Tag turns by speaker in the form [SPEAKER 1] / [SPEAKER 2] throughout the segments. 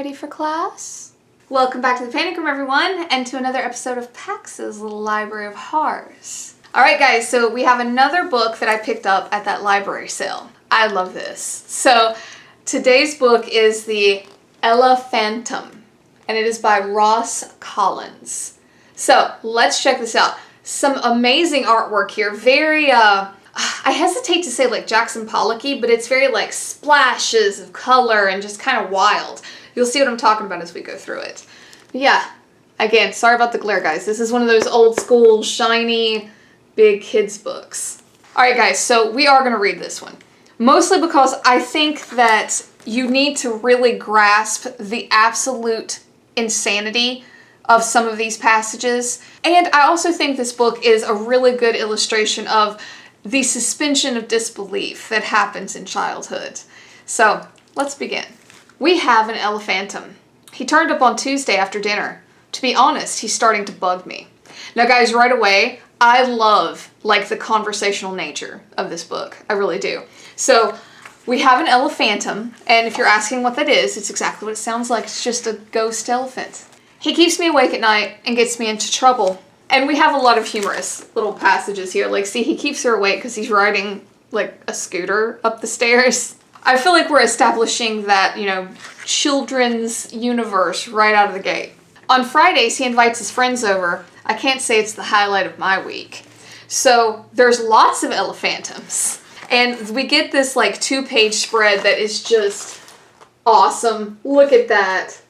[SPEAKER 1] ready for class? Welcome back to the Panic Room, everyone, and to another episode of Pax's Little Library of Horrors. Alright guys, so we have another book that I picked up at that library sale. I love this. So today's book is the Elephantom, and it is by Ross Collins. So let's check this out. Some amazing artwork here. Very, I hesitate to say like Jackson Pollock-y, but it's very like splashes of color and just kind of wild. You'll see what I'm talking about as we go through it. But yeah, again, sorry about the glare, guys. This is one of those old school, shiny, big kids books. Alright guys, so we are going to read this one. Mostly because I think that you need to really grasp the absolute insanity of some of these passages. And I also think this book is a really good illustration of the suspension of disbelief that happens in childhood. So, let's begin. We have an Elephantom. He turned up on Tuesday after dinner. To be honest, he's starting to bug me. Now guys, right away, I love like the conversational nature of this book. I really do. So, we have an Elephantom, and if you're asking what that is, it's exactly what it sounds like. It's just a ghost elephant. He keeps me awake at night and gets me into trouble. And we have a lot of humorous little passages here. Like, see, he keeps her awake because he's riding, like, a scooter up the stairs. I feel like we're establishing that, you know, children's universe right out of the gate. On Fridays, he invites his friends over. I can't say it's the highlight of my week. So, there's lots of Elephantums. And we get this, like, 2-page spread that is just awesome. Look at that.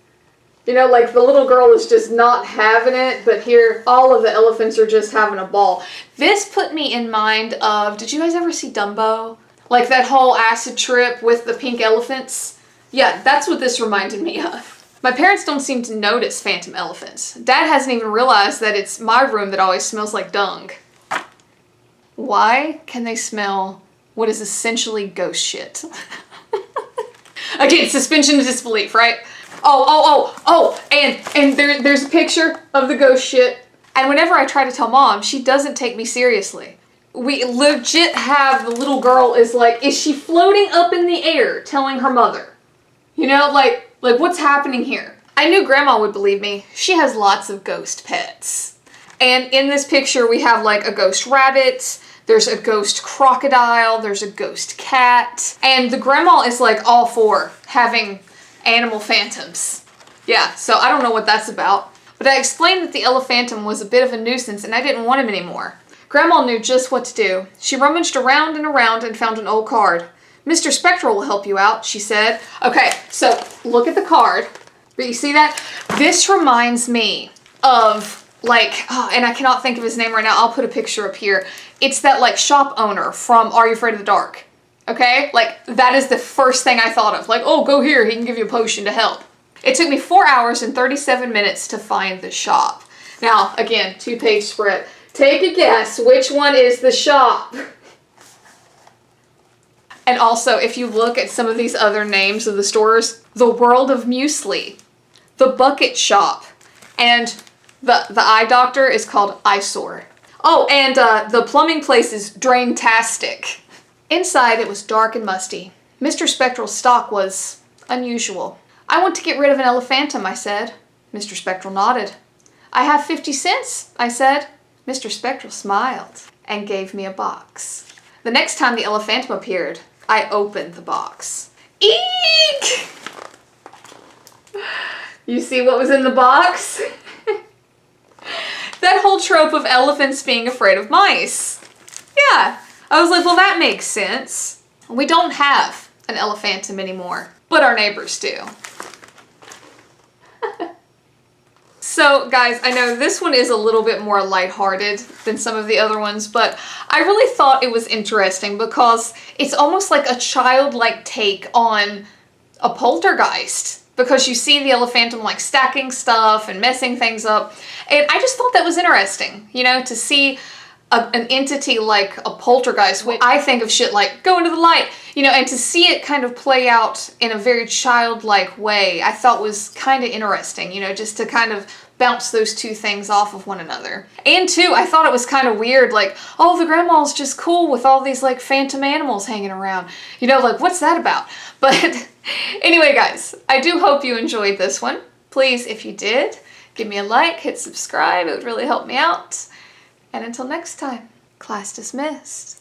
[SPEAKER 1] You know, like the little girl is just not having it, but here all of the elephants are just having a ball. This put me in mind of, did you guys ever see Dumbo? Like that whole acid trip with the pink elephants? Yeah, that's what this reminded me of. My parents don't seem to notice phantom elephants. Dad hasn't even realized that it's my room that always smells like dung. Why can they smell what is essentially ghost shit? Again, suspension of disbelief, right? And there's a picture of the ghost shit. And whenever I try to tell Mom, she doesn't take me seriously. We legit have the little girl is like, is she floating up in the air telling her mother? You know, like what's happening here? I knew Grandma would believe me. She has lots of ghost pets. And in this picture, we have like a ghost rabbit. There's a ghost crocodile. There's a ghost cat. And the grandma is like all for having animal phantoms. Yeah, so I don't know what that's about. But I explained that the Elephantom was a bit of a nuisance and I didn't want him anymore. Grandma knew just what to do. She rummaged around and around and found an old card. Mr. Spectral will help you out, she said. Okay, so look at the card. But you see that? This reminds me of like, and I cannot think of his name right now. I'll put a picture up here. It's that like shop owner from Are You Afraid of the Dark? Okay? Like, that is the first thing I thought of. Like, oh, go here, he can give you a potion to help. It took me 4 hours and 37 minutes to find the shop. Now, again, 2-page spread. Take a guess, which one is the shop? And also, if you look at some of these other names of the stores, the World of Muesli, the Bucket Shop, and the eye doctor is called Eyesore. Oh, and the plumbing place is Draintastic. Inside, it was dark and musty. Mr. Spectral's stock was unusual. I want to get rid of an Elephantom, I said. Mr. Spectral nodded. I have 50 cents, I said. Mr. Spectral smiled and gave me a box. The next time the Elephantom appeared, I opened the box. Eek! You see what was in the box? That whole trope of elephants being afraid of mice. Yeah. I was like, well, that makes sense. We don't have an Elephantom anymore, but our neighbors do. So, guys, I know this one is a little bit more lighthearted than some of the other ones, but I really thought it was interesting because it's almost like a childlike take on a poltergeist. Because you see the Elephantom like stacking stuff and messing things up. And I just thought that was interesting, you know, to see an entity like a poltergeist. I think of shit like go into the light, you know, and to see it kind of play out in a very childlike way, I thought was kind of interesting, you know, just to kind of bounce those two things off of one another. And two, I thought it was kind of weird, like, oh, the grandma's just cool with all these like phantom animals hanging around. You know, like, what's that about? But Anyway, guys, I do hope you enjoyed this one. Please, if you did, give me a like, hit subscribe. It would really help me out. And until next time, class dismissed.